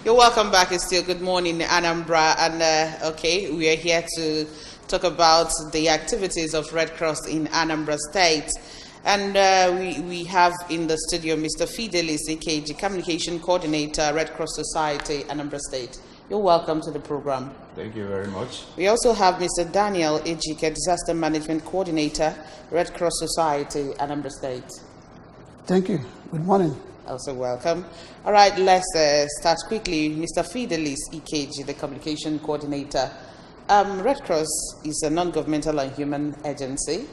You're welcome back. It's still good morning, Anambra. And okay, we are here to talk about the activities of Red Cross in Anambra State. And we have in the studio Mr. Fidelis EKG, Communication Coordinator, Red Cross Society, Anambra State. You're welcome to the program. Thank you very much. We also have Mr. Daniel Ejike, Disaster Management Coordinator, Red Cross Society, Anambra State. Thank you. Good morning. Also welcome. All right, let's start quickly. Mr. Fidelis EKG, the Communication Coordinator. Red Cross is a non-governmental and human agency.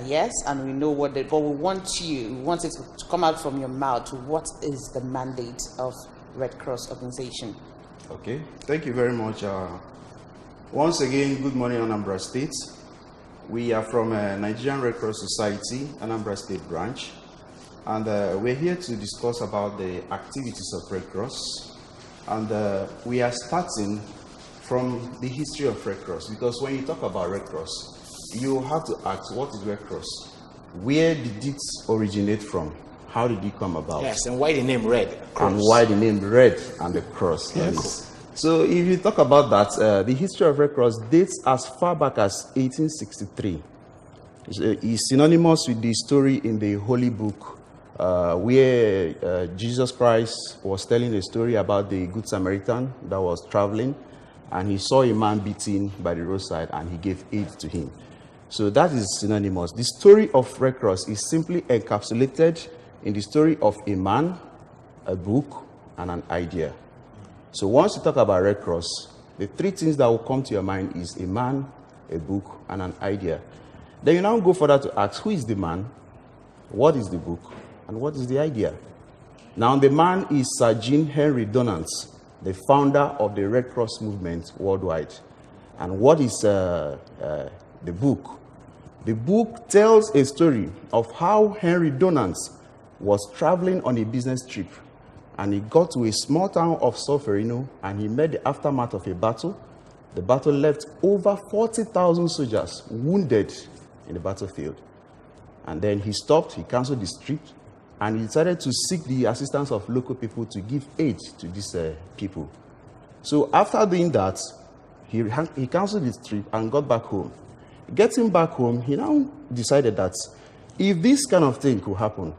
Yes, and we know what but we want it to come out from your mouth. What is the mandate of Red Cross organization? Okay, thank you very much. Once again, good morning, Anambra State. We are from Nigerian Red Cross Society, Anambra State branch, and we're here to discuss about the activities of Red Cross. And we are starting from the history of Red Cross, because when you talk about Red Cross, you have to ask, what is Red Cross? Where did it originate from? How did it come about? Yes, and why the name Red Cross? And why the name Red and the Cross? Yes. So if you talk about that, the history of Red Cross dates as far back as 1863. It's synonymous with the story in the Holy Book where Jesus Christ was telling a story about the Good Samaritan that was traveling, and he saw a man beaten by the roadside and he gave aid to him. So that is synonymous. The story of Red Cross is simply encapsulated in the story of a man, a book, and an idea. So once you talk about Red Cross, the three things that will come to your mind is a man, a book, and an idea. Then you now go further to ask, who is the man, what is the book, and what is the idea? Now the man is Sir Jean Henry Donant, the founder of the Red Cross movement worldwide. And what is the book? The book tells a story of how Henry Donant was traveling on a business trip, and he got to a small town of Solferino, and he met the aftermath of a battle. The battle left over 40,000 soldiers wounded in the battlefield. And then he stopped, he canceled his trip, and he decided to seek the assistance of local people to give aid to these people. So after doing that, he canceled his trip and got back home. Getting back home, he now decided that if this kind of thing could happen,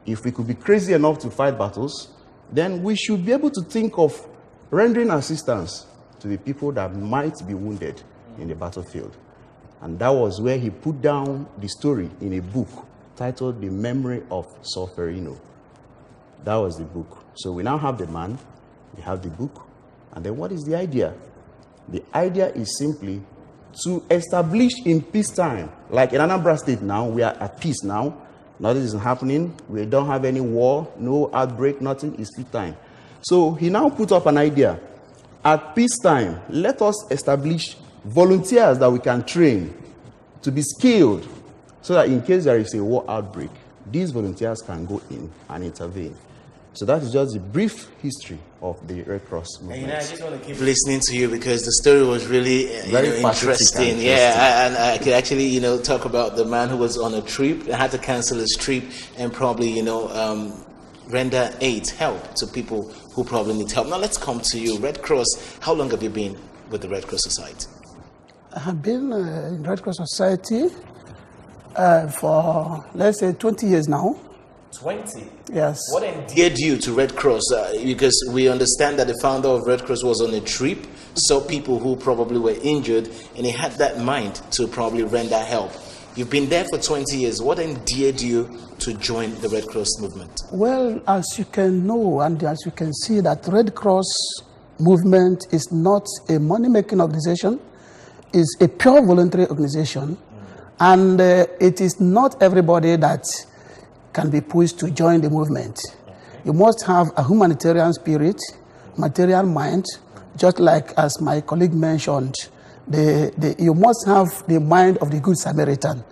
if we could be crazy enough to fight battles, then we should be able to think of rendering assistance to the people that might be wounded in the battlefield. And that was where he put down the story in a book titled The Memory of Solferino. That was the book. So we now have the man, we have the book, and then what is the idea? The idea is simply to establish in peacetime, like in Anambra State now, we are at peace now. Nothing is happening. We don't have any war, no outbreak, nothing. It's peacetime. So he now put up an idea. At peacetime, let us establish volunteers that we can train to be skilled, so that in case there is a war outbreak, these volunteers can go in and intervene. So that is just a brief history of the Red Cross movement. I just want to keep listening to you because the story was really interesting. Yeah, and I could actually, talk about the man who was on a trip and had to cancel his trip and probably, render aid, help to people who probably need help. Now let's come to you. Red Cross, how long have you been with the Red Cross Society? I have been in Red Cross Society for, let's say, 20 years now. 20? Yes. What endeared you to Red Cross? Because we understand that the founder of Red Cross was on a trip, saw people who probably were injured, and he had that mind to probably render help. You've been there for 20 years. What endeared you to join the Red Cross movement? Well, as you can know and as you can see, that Red Cross movement is not a money-making organization. It's a pure voluntary organization. And it is not everybody that can be pushed to join the movement. You must have a humanitarian spirit, material mind, just like as my colleague mentioned, you must have the mind of the Good Samaritan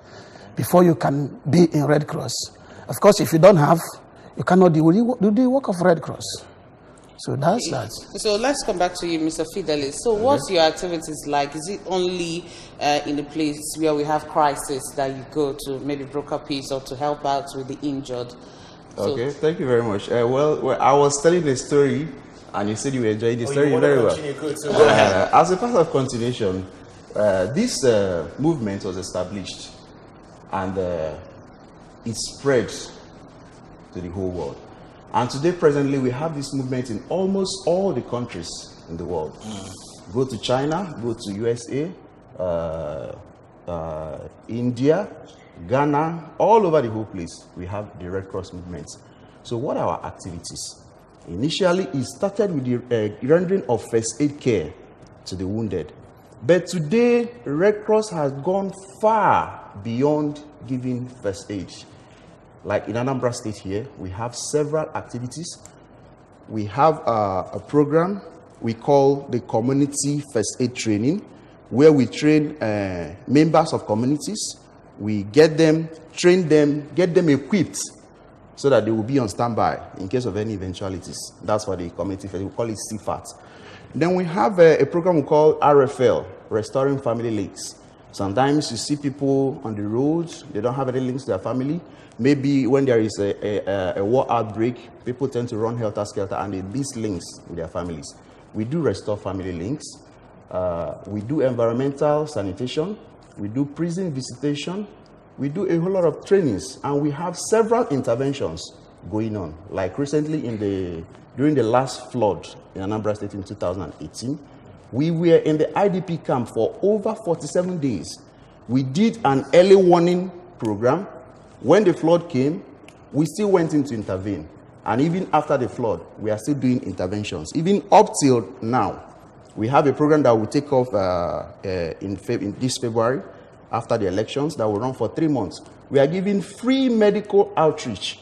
before you can be in Red Cross. Of course, if you don't have, you cannot do the work of Red Cross. So that's that. So let's come back to you, Mr. Fidelis. So what's your activities like? Is it only in the place where we have crisis that you go to, maybe broker peace or to help out with the injured? Okay, thank you very much. Well, I was telling a story And you said you enjoyed the story very well. Go ahead. As a part of continuation, this movement was established and it spread to the whole world. And today, presently, we have this movement in almost all the countries in the world. Go to China, go to USA, India, Ghana, all over the whole place, we have the Red Cross movement. So what are our activities? Initially, it started with the rendering of first aid care to the wounded. But today, Red Cross has gone far beyond giving first aid. Like in Anambra State here, we have several activities. We have a program we call the Community First Aid Training, where we train members of communities. We get them, train them, get them equipped so that they will be on standby in case of any eventualities. That's what the community, we call it CFAT. Then we have a program we call RFL, Restoring Family Links. Sometimes you see people on the roads, they don't have any links to their family. Maybe when there is a war outbreak, people tend to run helter-skelter and they miss links with their families. We do restore family links. We do environmental sanitation. We do prison visitation. We do a whole lot of trainings, and we have several interventions going on. Like recently during the last flood in Anambra State in 2018, we were in the IDP camp for over 47 days. We did an early warning program. When the flood came, we still went in to intervene. And even after the flood, we are still doing interventions. Even up till now, we have a program that will take off in this February, after the elections, that will run for 3 months. We are giving free medical outreach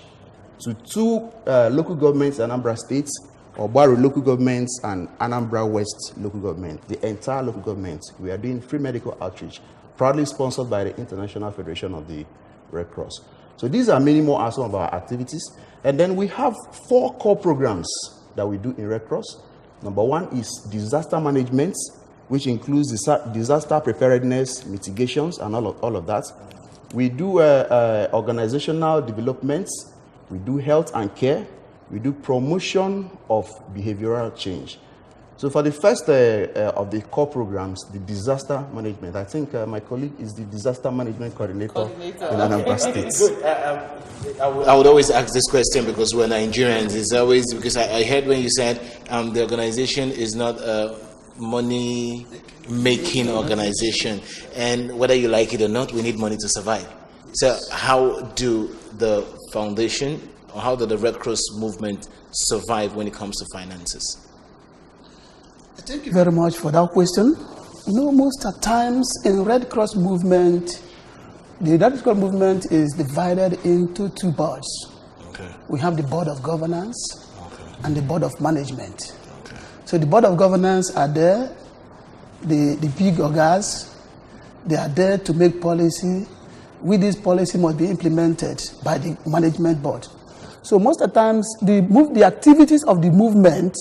to 2 local governments in Anambra State, Obaru local governments and Anambra West local government. The entire local government, we are doing free medical outreach, proudly sponsored by the International Federation of the Red Cross. So these are many more as some of our activities. And then we have 4 core programs that we do in Red Cross. Number 1 is disaster management, which includes disaster preparedness, mitigations, and all of that. We do organizational developments. We do health and care. We do promotion of behavioral change. So for the first of the core programs, the disaster management, I think my colleague is the disaster management coordinator in Anambra State. Good. I would always ask this question because we're Nigerians. It's always because I heard when you said the organization is not a money-making organization, and whether you like it or not, we need money to survive. So how do the foundation or how do the Red Cross movement survive when it comes to finances? Thank you very much for that question. You know, most of the times in Red Cross movement, the Red Cross movement is divided into 2 boards. Okay. We have the board of governance and the board of management. Okay. So the board of governance are there, the big ogas, they are there to make policy. With this policy must be implemented by the management board. So most of the times, the activities of the movement,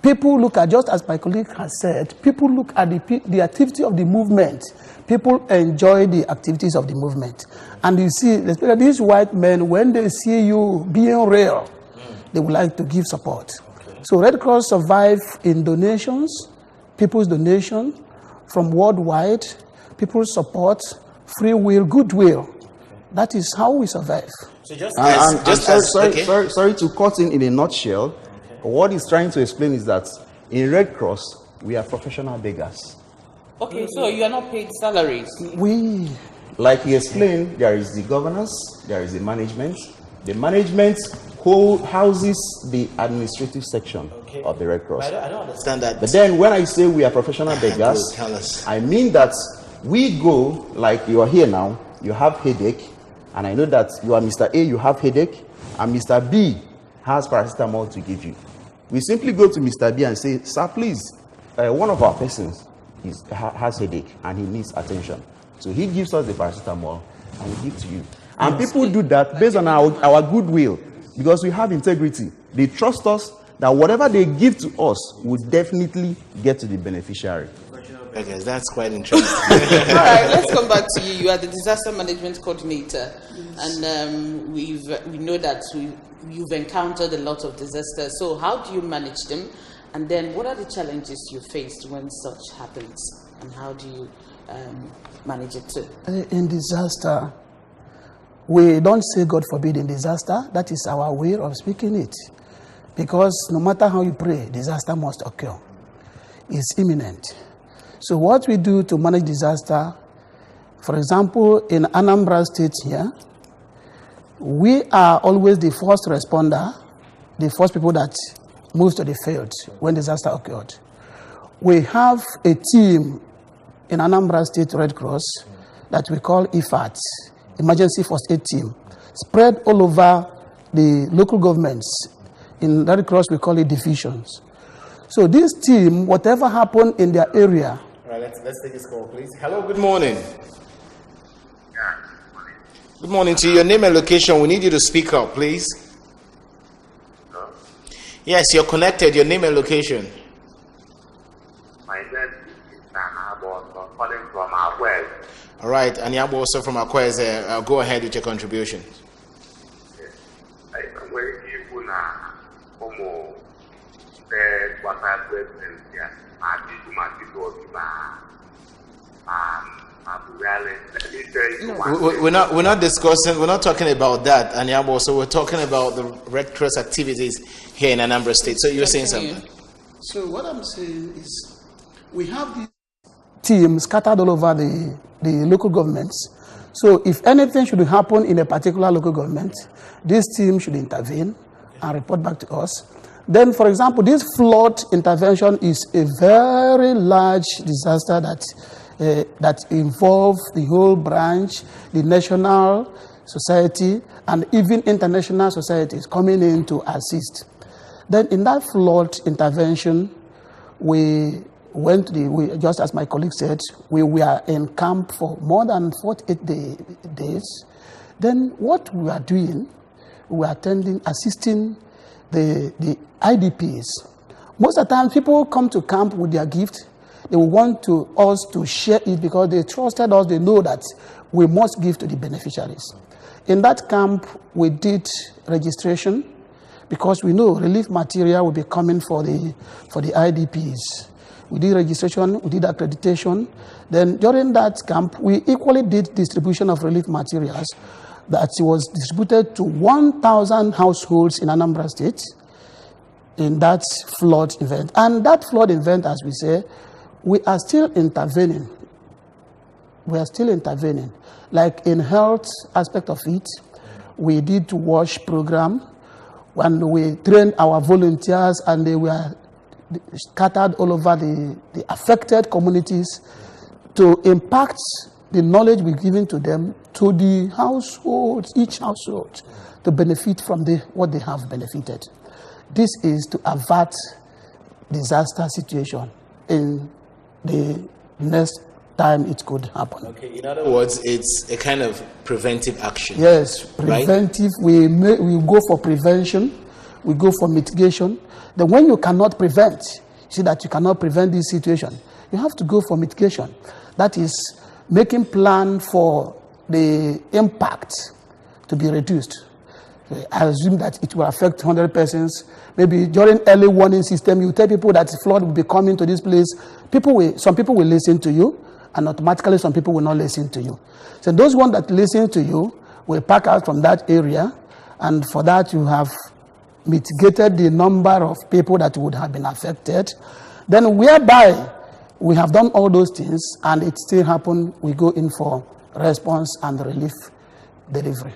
people look at, just as my colleague has said, people look at the activity of the movement. People enjoy the activities of the movement. And you see, especially these white men, when they see you being real, they would like to give support. Okay. So Red Cross survive in donations, people's donation from worldwide, people's support, free will, goodwill. Okay. That is how we survive. So sorry to cut in a nutshell. Okay. What he's trying to explain is that in Red Cross, we are professional beggars. Okay, so you are not paid salaries? Like he explained, there is the governance, there is the management. The management houses the administrative section of the Red Cross. I don't understand that. But then when I say we are professional beggars, I mean that we go, like you are here now, you have headache, and I know that you are Mr. A, you have headache, and Mr. B has paracetamol to give you. We simply go to Mr. B and say, sir, please, one of our persons has headache and he needs attention. So he gives us the paracetamol and we give to you. And people do that based on our goodwill, because we have integrity. They trust us that whatever they give to us will definitely get to the beneficiary. Okay, that's quite interesting. All right, let's come back to you. You are the disaster management coordinator, and we know that you've encountered a lot of disasters. So how do you manage them? And then what are the challenges you faced when such happens? And how do you manage it too? In disaster, we don't say God forbid in disaster. That is our way of speaking it. Because no matter how you pray, disaster must occur. It's imminent. So what we do to manage disaster, for example, in Anambra State here, we are always the first responder, the first people that move to the field when disaster occurred. We have a team in Anambra State Red Cross that we call IFAT, Emergency First Aid Team, spread all over the local governments. In Red Cross, we call it divisions. So this team, whatever happened in their area. All right, let's take this call, please. Hello, good morning. Good morning to you. Your name and location. We need you to speak up, please. Hello? Yes, you're connected. Your name and location. My name is Anambra, calling from Akwes. All right, Anambra also from Akwes. Go ahead with your contribution. Yes. I'm going to give you the water presence here. I did my people. We're not discussing. We're not talking about that, Anambra. So we're talking about the Red Cross activities here in Anambra State. So you're saying something. So what I'm saying is, we have these teams scattered all over the local governments. So if anything should happen in a particular local government, this team should intervene and report back to us. Then, for example, this flood intervention is a very large disaster that involves the whole branch, the national society, and even international societies coming in to assist. Then in that flood intervention, we went, just as my colleague said, we were in camp for more than 48 days. Then what we are doing, we are assisting the IDPs. Most of the time, people come to camp with their gift. They want us to share it because they trusted us. They know that we must give to the beneficiaries. In that camp, we did registration because we know relief material will be coming for the IDPs. We did registration, we did accreditation. Then during that camp, we equally did distribution of relief materials that was distributed to 1,000 households in Anambra State in that flood event. And that flood event, as we say, we are still intervening. We are still intervening. Like in health aspect of it, we did WASH program when we trained our volunteers and they were scattered all over the affected communities to impact the knowledge we're giving to them to the households, each household, to benefit from what they have benefited. This is to avert disaster situation in the next time it could happen. Okay, in other words, it's a kind of preventive action. Yes, preventive. Right? We go for prevention. We go for mitigation. Then when you cannot prevent, see that you cannot prevent this situation, you have to go for mitigation. That is making plan for the impact to be reduced. I assume that it will affect 100 persons. Maybe during early warning system, you tell people that flood will be coming to this place. Some people will listen to you, and automatically some people will not listen to you. So those ones that listen to you will pack out from that area, and for that you have mitigated the number of people that would have been affected. Then whereby we have done all those things and it still happened, we go in for response and relief delivery.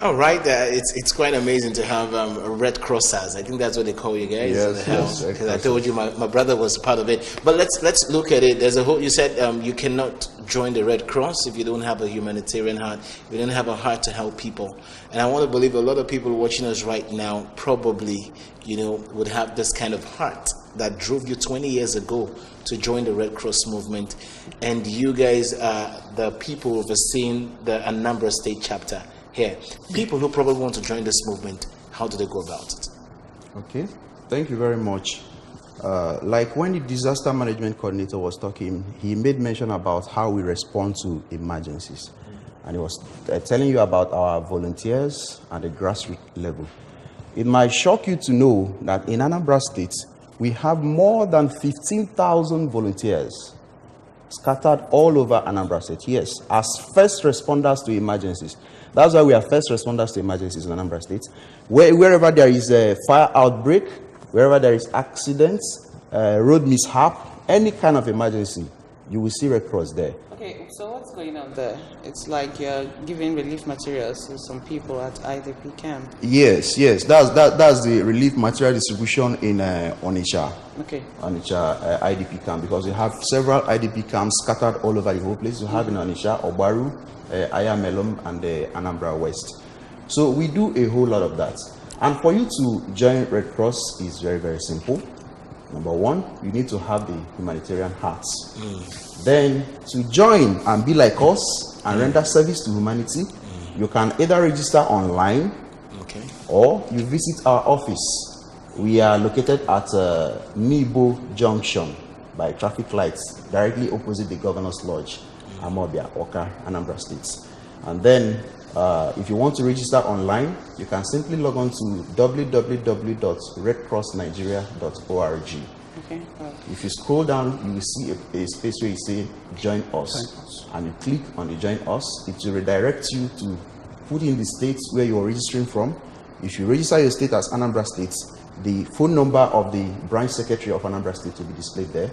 All right, it's quite amazing to have Red Crossers. I think that's what they call you guys. Yes, because I told you my brother was part of it. But let's look at it. There's a whole. You said you cannot join the Red Cross if you don't have a humanitarian heart. If you don't have a heart to help people. And I want to believe a lot of people watching us right now probably, would have this kind of heart that drove you 20 years ago to join the Red Cross movement. And you guys are the people overseeing the Anambra State chapter here. People who probably want to join this movement, how do they go about it? Okay, thank you very much. Like when the disaster management coordinator was talking, he made mention about how we respond to emergencies. And he was telling you about our volunteers at the grassroots level. It might shock you to know that in Anambra State, we have more than 15,000 volunteers scattered all over Anambra State. Yes, as first responders to emergencies. That's why we are first responders to emergencies in Anambra State. Wherever there is a fire outbreak, wherever there is accidents, road mishap, any kind of emergency, you will see Red Cross there. Okay, so what's going on there? It's like you're giving relief materials to some people at IDP camp. Yes, that's the relief material distribution in Onitsha. Okay. Onitsha IDP camp, because we have several IDP camps scattered all over the whole place. We have in Onitsha, Obaru, Ayamelum, and Anambra West. So we do a whole lot of that. And for you to join Red Cross is very, very simple. Number one, you need to have the humanitarian hearts. Then, to join and be like us and render service to humanity, you can either register online, or you visit our office. We are located at Nibo Junction by traffic lights, directly opposite the Governor's Lodge, Amobia, Oka, Anambra State. And then, if you want to register online, you can simply log on to www.redcrossnigeria.org. Okay. If you scroll down, you will see a space where you say Join Us. And you click on the Join Us. It will redirect you to put in the states where you are registering from. If you register your state as Anambra State, the phone number of the branch secretary of Anambra State will be displayed there.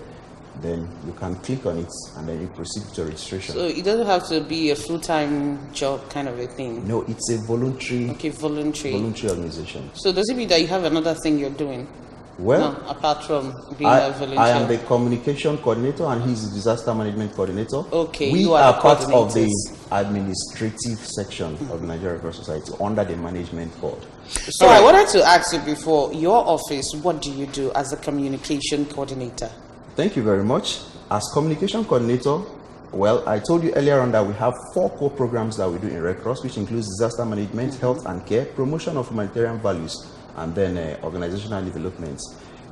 Then you can click on it and then you proceed to registration. So it doesn't have to be a full-time job kind of a thing? No, it's a voluntary organization. So does it mean that you have another thing you're doing? Well, no, apart from being a volunteer. I am the communication coordinator and he's the disaster management coordinator. Okay, we are part of the administrative section of the Nigeria Red Cross Society under the management board. So I wanted to ask you before, your office, what do you do as a communication coordinator? Thank you very much. As communication coordinator, well, I told you earlier on that we have 4 core programs that we do in Red Cross, which includes disaster management, health and care, promotion of humanitarian values, and then organizational development.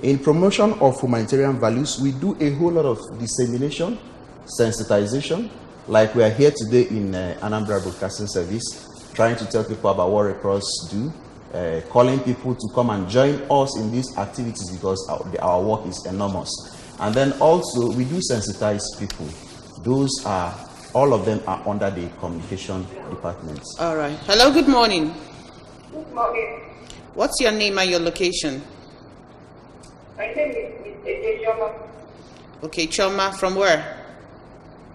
In promotion of humanitarian values, we do a whole lot of dissemination, sensitization, like we are here today in Anambra Broadcasting Service, trying to tell people about what Red Cross do, calling people to come and join us in these activities because our work is enormous. And then also, we do sensitize people. All of them are under the communication department. All right. Hello, good morning. Good morning. What's your name and your location? My name is Choma. Okay, Choma, from where?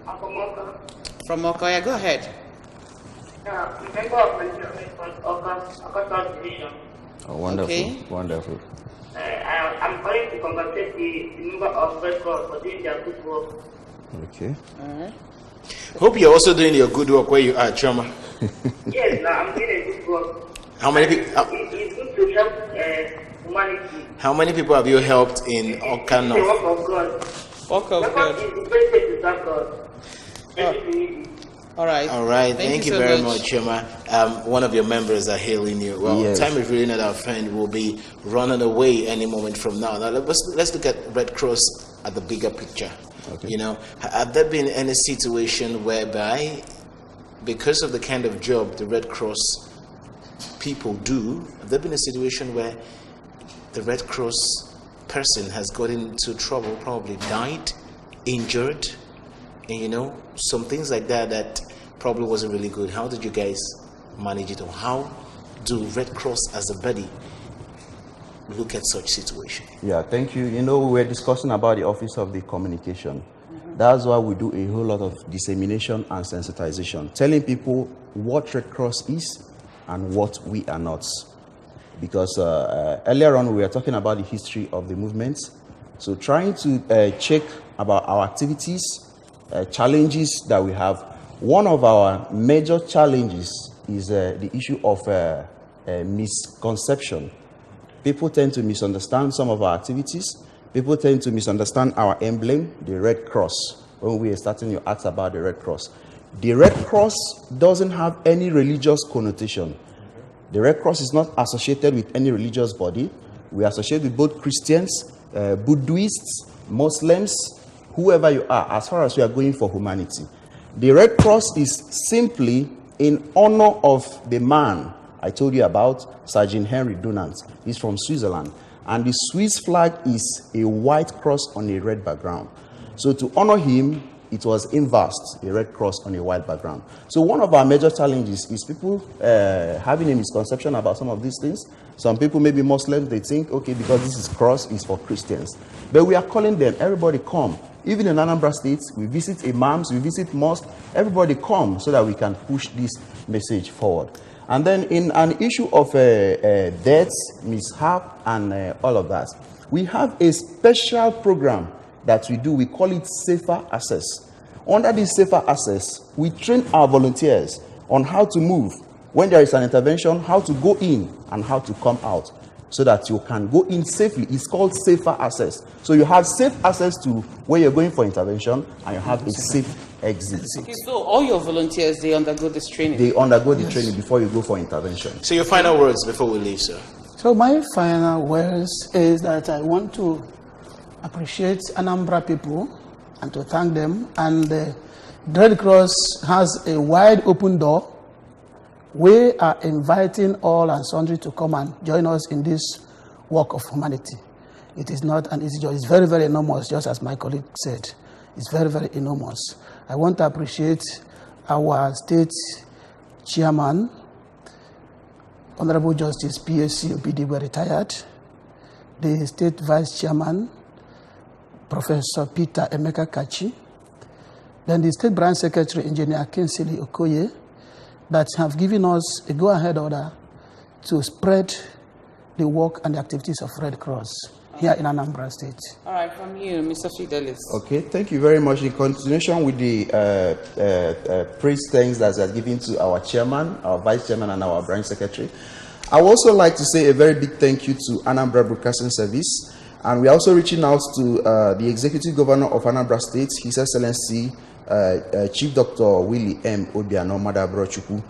I'm from Oka. From Oka, yeah, go ahead. I'm a member of the Oka South Division. Oh, wonderful, okay. Wonderful. I'm calling to congratulate the member of Red Cross for doing their good work. Okay. All right. Hope you're also doing your good work where you are, Choma. Yes, I'm doing a good work. How many people? It's good to help humanity. How many people have you helped in Oka North? The work of God. Work of God. Is the best way to serve God. All right. All right. Thank you very much, Choma. One of your members are hailing you. Well, yes. Time is really not our friend. We'll be running away any moment from now. Now, let's look at Red Cross at the bigger picture. Okay. You know, have there been any situation whereby, because of the kind of job the Red Cross people do, have there been a situation where the Red Cross person has got into trouble, probably died, injured, and some things like that probably wasn't really good? How did you guys manage it, or how do Red Cross as a body look at such situation? Yeah, thank you. We were discussing about the Office of the Communication. That's why we do a whole lot of dissemination and sensitization, telling people what Red Cross is and what we are not. Because earlier on we were talking about the history of the movement. So trying to check about our activities, challenges that we have. One of our major challenges is the issue of misconception. People tend to misunderstand some of our activities. People tend to misunderstand our emblem, the Red Cross, when we are starting to ask about the Red Cross. The Red Cross doesn't have any religious connotation. The Red Cross is not associated with any religious body. We associate with both Christians, Buddhists, Muslims, whoever you are, as far as we are going for humanity. The Red Cross is simply in honor of the man I told you about, Sergeant Henry Dunant. He's from Switzerland. And the Swiss flag is a white cross on a red background. So to honor him, it was inversed, a red cross on a white background. So one of our major challenges is people having a misconception about some of these things. Some people, maybe Muslims, they think, okay, because this is cross, it's for Christians. But we are calling them, everybody come. Even in Anambra State, we visit imams, we visit mosques, everybody come so that we can push this message forward. And then in an issue of deaths, mishap, and all of that, we have a special program that we do. We call it Safer Access. Under this Safer Access, we train our volunteers on how to move when there is an intervention, how to go in and how to come out so that you can go in safely. It's called Safer Access. So you have safe access to where you're going for intervention and you have a safe exit. Okay, so all your volunteers, they undergo this training? They undergo the training before you go for intervention. So your final words before we leave, sir? So my final words is that I want to appreciate Anambra people and to thank them. And the Red Cross has a wide open door. We are inviting all and sundry to come and join us in this work of humanity. It is not an easy job. It's very, very enormous, just as my colleague said. It's very, very enormous. I want to appreciate our state chairman, Honorable Justice PSC Obidi, retired, the state vice chairman, Professor Peter Emeka Kachi, then the state branch secretary, Engineer Kinsley Okoye, that have given us a go-ahead order to spread the work and the activities of Red Cross here in Anambra State. All right, from you, Mr. Fidelis. Okay, thank you very much. In continuation with the praise thanks that are given to our chairman, our vice chairman, and our branch secretary, I would also like to say a very big thank you to Anambra Broadcasting Service. And we are also reaching out to the executive governor of Anambra State, His Excellency Chief Dr. Willie M. Obiano Madabrochukwu.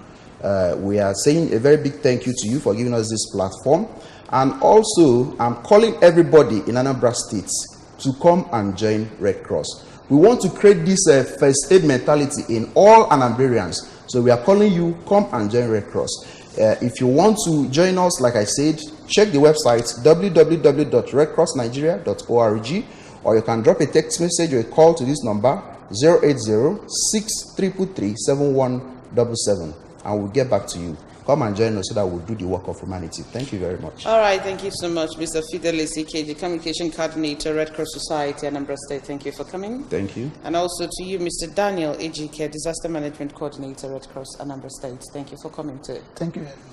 We are saying a very big thank you to you for giving us this platform. And also, I'm calling everybody in Anambra State to come and join Red Cross. We want to create this first aid mentality in all Anambrarians. So we are calling you, come and join Red Cross. If you want to join us, like I said, check the website www.redcrossnigeria.org, or you can drop a text message or a call to this number 080-6333-7177, and we'll get back to you. Come and join us so that we'll do the work of humanity. Thank you very much. All right, thank you so much, Mr. Fidelis EKG, Communication Coordinator, Red Cross Society, Anambra State. Thank you for coming. Thank you. And also to you, Mr. Daniel Ejike, Disaster Management Coordinator, Red Cross, Anambra State. Thank you for coming too. Thank you very much.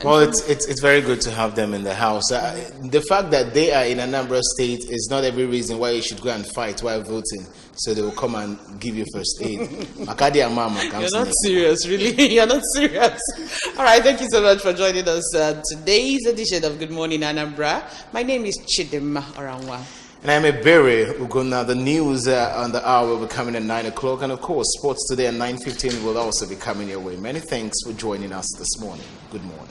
Well, it's very good to have them in the house. The fact that they are in Anambra State is not every reason why you should go and fight while voting. So they will come and give you first aid. You're not serious, really? You're not serious. All right, thank you so much for joining us today's edition of Good Morning Anambra. My name is Chidima Oranwa. And I'm Ebere Ugona. The news on the hour will be coming at 9 o'clock. And of course, sports today at 9:15 will also be coming your way. Many thanks for joining us this morning. Good morning.